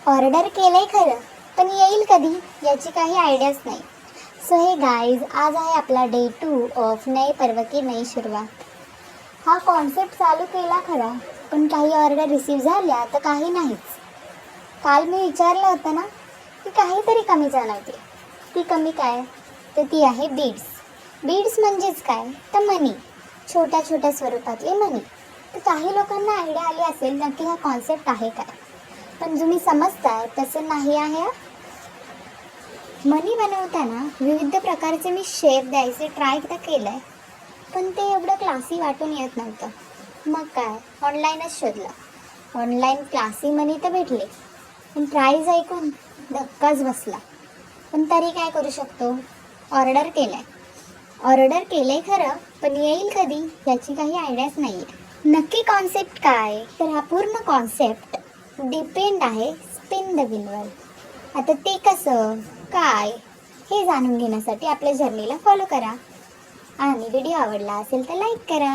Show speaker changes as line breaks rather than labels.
Order केलंय खरं, पण येईल कधी याची काही आयडियाच नाही. सो हे गाईज, आज आहे आपला डे 2 ऑफ नए पर्व की नई सुरुवात. हा कॉन्सेप्ट चालू केला खरा, पण काही ऑर्डर रिसीव झाल्या तर काही नाहीच. काल मी विचारलं होतं ना की काहीतरी कमी जाणवते. ती कमी काय, तर ती आहे बीड्स. बीड्स म्हणजेच काय, तर मनी, छोट्या छोट्या स्वरूपातले मनी. तर काही लोकांना आयडिया आली असेल नक्की हा कॉन्सेप्ट आहे काय, पण तुम्ही समजताय तसं नाही आहे. मनी बनवताना विविध प्रकारचे मी शेप द्यायचे ट्राय तर केलं आहे, पण ते एवढं क्लासी वाटून येत नव्हतं. मग काय, ऑनलाईनच शोधलं. ऑनलाईन क्लासी मनी तर भेटले, पण प्राईज ऐकून धक्काच बसला. पण तरी काय करू शकतो, ऑर्डर केलंय खरं, पण येईल कधी याची काही आयडियाच नाही आहे. नक्की कॉन्सेप्ट काय, तर हा पूर्ण कॉन्सेप्ट डिपेंड आहे स्पिन द व्हीलवर. आता ते कसं काय हे जाणून घेण्यासाठी आपल्या जर्नीला फॉलो करा, आणि व्हिडिओ आवडला असेल तर लाईक करा.